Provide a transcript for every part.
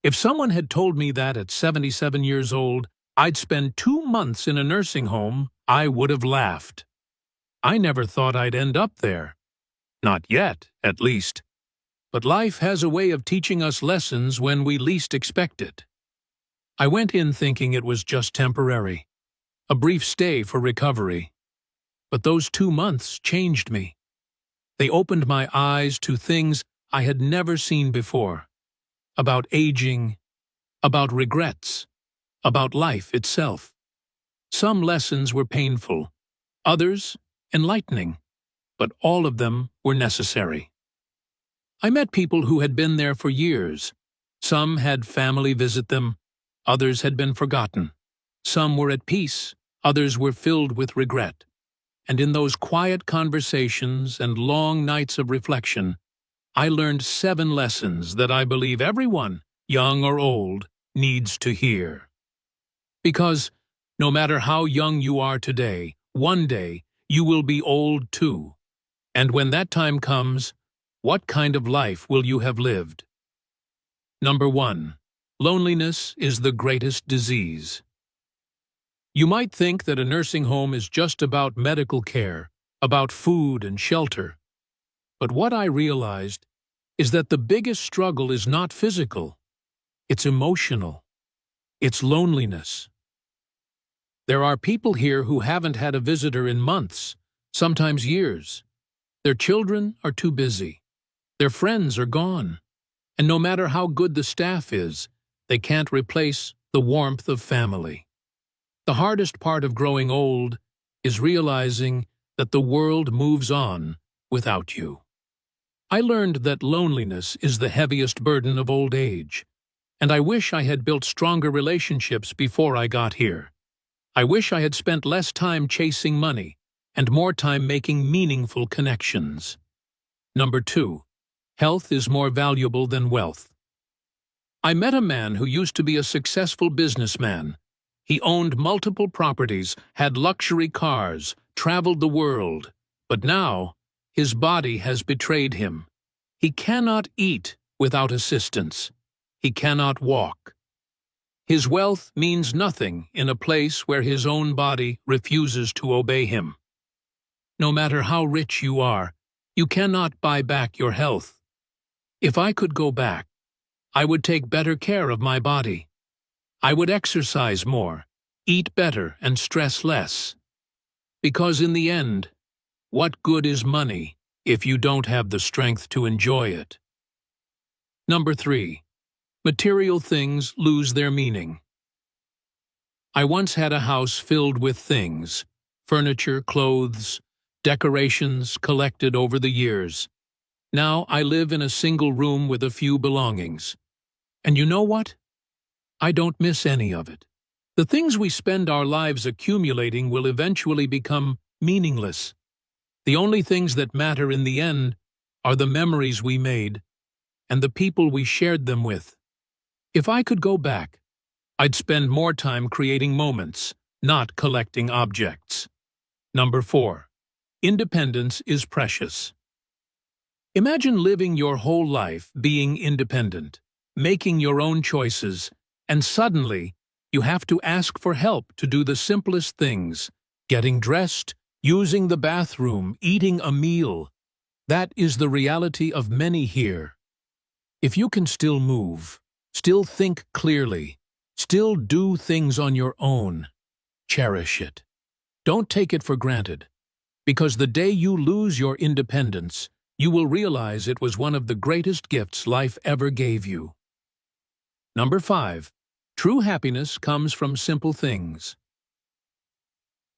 If someone had told me that at 77 years old, I'd spend 2 months in a nursing home, I would have laughed. I never thought I'd end up there. Not yet, at least. But life has a way of teaching us lessons when we least expect it. I went in thinking it was just temporary, a brief stay for recovery. But those 2 months changed me. They opened my eyes to things I had never seen before. About aging, about regrets, about life itself. Some lessons were painful, others enlightening, but all of them were necessary. I met people who had been there for years. Some had family visit them, others had been forgotten. Some were at peace, others were filled with regret. And in those quiet conversations and long nights of reflection, I learned 7 lessons that I believe everyone, young or old, needs to hear. Because, no matter how young you are today, one day you will be old too. And when that time comes, what kind of life will you have lived? Number 1. Loneliness is the greatest disease. You might think that a nursing home is just about medical care, about food and shelter. But what I realized is that the biggest struggle is not physical, it's emotional. It's loneliness. There are people here who haven't had a visitor in months, sometimes years. Their children are too busy. Their friends are gone. And no matter how good the staff is, they can't replace the warmth of family. The hardest part of growing old is realizing that the world moves on without you. I learned that loneliness is the heaviest burden of old age, and I wish I had built stronger relationships before I got here. I wish I had spent less time chasing money and more time making meaningful connections. Number 2. Health is more valuable than wealth. I met a man who used to be a successful businessman. He owned multiple properties, had luxury cars, traveled the world, but now his body has betrayed him. He cannot eat without assistance. He cannot walk. His wealth means nothing in a place where his own body refuses to obey him. No matter how rich you are, you cannot buy back your health. If I could go back, I would take better care of my body. I would exercise more, eat better, and stress less. Because in the end, what good is money if you don't have the strength to enjoy it? Number 3. Material things lose their meaning. I once had a house filled with things, furniture, clothes, decorations collected over the years. Now I live in a single room with a few belongings. And you know what? I don't miss any of it. The things we spend our lives accumulating will eventually become meaningless. The only things that matter in the end are the memories we made and the people we shared them with. If I could go back, I'd spend more time creating moments, not collecting objects. Number 4. Independence is precious. Imagine living your whole life being independent, making your own choices, and suddenly you have to ask for help to do the simplest things, getting dressed, using the bathroom, eating a meal. That is the reality of many here. If you can still move, still think clearly, still do things on your own, cherish it. Don't take it for granted, because the day you lose your independence, you will realize it was one of the greatest gifts life ever gave you. Number 5. True happiness comes from simple things.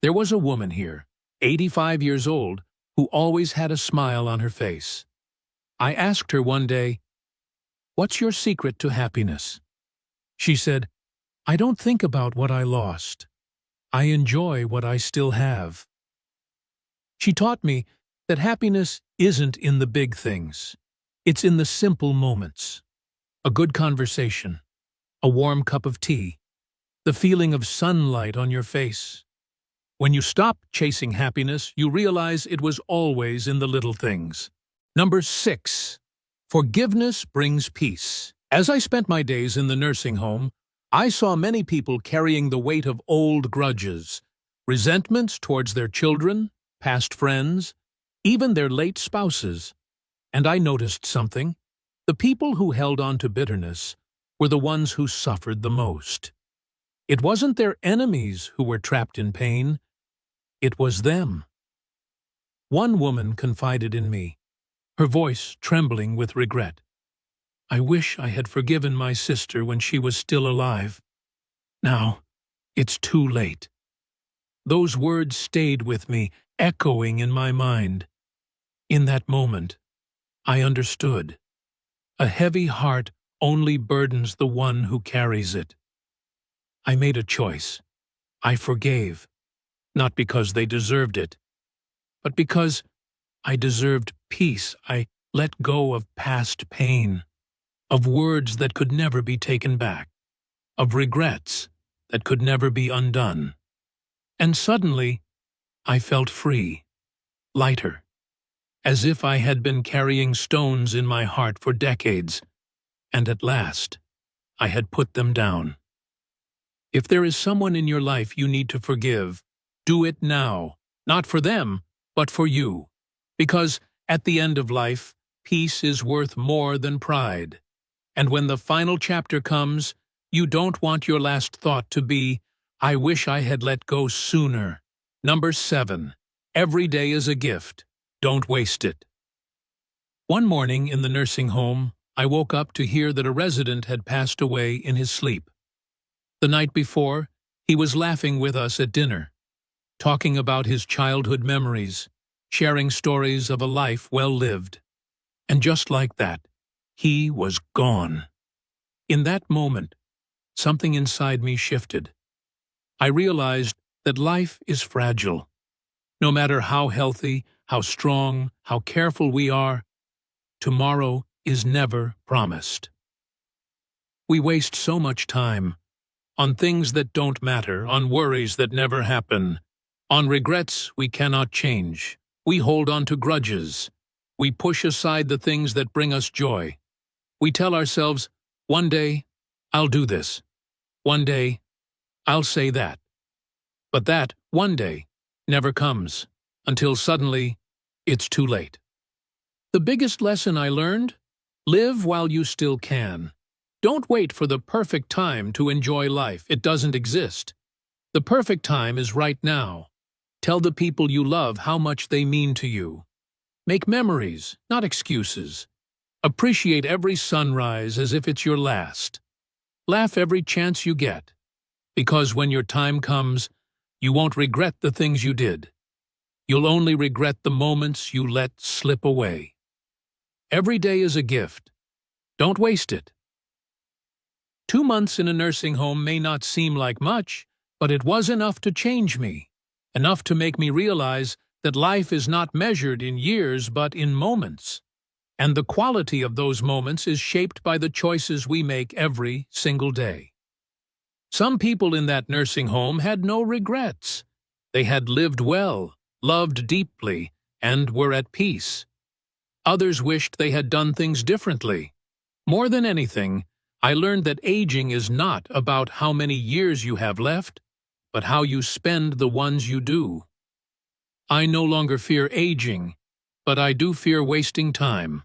There was a woman here, 85 years old, who always had a smile on her face. I asked her one day, "What's your secret to happiness?" She said, "I don't think about what I lost. I enjoy what I still have." She taught me that happiness isn't in the big things. It's in the simple moments. A good conversation, a warm cup of tea, the feeling of sunlight on your face. When you stop chasing happiness, you realize it was always in the little things. Number 6. Forgiveness brings peace. As I spent my days in the nursing home, I saw many people carrying the weight of old grudges, resentments towards their children, past friends, even their late spouses. And I noticed something. The people who held on to bitterness were the ones who suffered the most. It wasn't their enemies who were trapped in pain. It was them. One woman confided in me, her voice trembling with regret. "I wish I had forgiven my sister when she was still alive. Now, it's too late." Those words stayed with me, echoing in my mind. In that moment, I understood. A heavy heart only burdens the one who carries it. I made a choice. I forgave, not because they deserved it, but because I deserved peace. I let go of past pain, of words that could never be taken back, of regrets that could never be undone. And suddenly, I felt free, lighter, as if I had been carrying stones in my heart for decades, and at last, I had put them down. If there is someone in your life you need to forgive, do it now, not for them, but for you. Because at the end of life, peace is worth more than pride. And when the final chapter comes, you don't want your last thought to be, "I wish I had let go sooner." Number 7. Every day is a gift. Don't waste it. One morning in the nursing home, I woke up to hear that a resident had passed away in his sleep. The night before, he was laughing with us at dinner, talking about his childhood memories, sharing stories of a life well lived. And just like that, he was gone. In that moment, something inside me shifted. I realized that life is fragile. No matter how healthy, how strong, how careful we are, tomorrow is never promised. We waste so much time on things that don't matter, on worries that never happen, on regrets we cannot change. We hold on to grudges. We push aside the things that bring us joy. We tell ourselves, "One day, I'll do this. One day, I'll say that." But that one day never comes, until suddenly, it's too late. The biggest lesson I learned? Live while you still can. Don't wait for the perfect time to enjoy life. It doesn't exist. The perfect time is right now. Tell the people you love how much they mean to you. Make memories, not excuses. Appreciate every sunrise as if it's your last. Laugh every chance you get, because when your time comes, you won't regret the things you did. You'll only regret the moments you let slip away. Every day is a gift. Don't waste it. 2 months in a nursing home may not seem like much, but it was enough to change me, enough to make me realize that life is not measured in years but in moments. And the quality of those moments is shaped by the choices we make every single day. Some people in that nursing home had no regrets. They had lived well, loved deeply, and were at peace. Others wished they had done things differently. More than anything, I learned that aging is not about how many years you have left, but how you spend the ones you do. I no longer fear aging, but I do fear wasting time.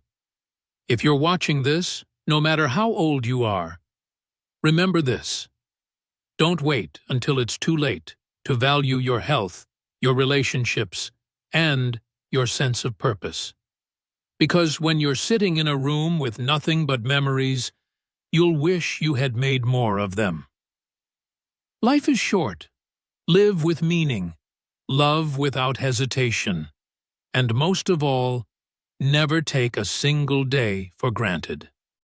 If you're watching this, no matter how old you are, remember this. Don't wait until it's too late to value your health, your relationships, and your sense of purpose. Because when you're sitting in a room with nothing but memories, you'll wish you had made more of them. Life is short. Live with meaning. Love without hesitation. And most of all, never take a single day for granted.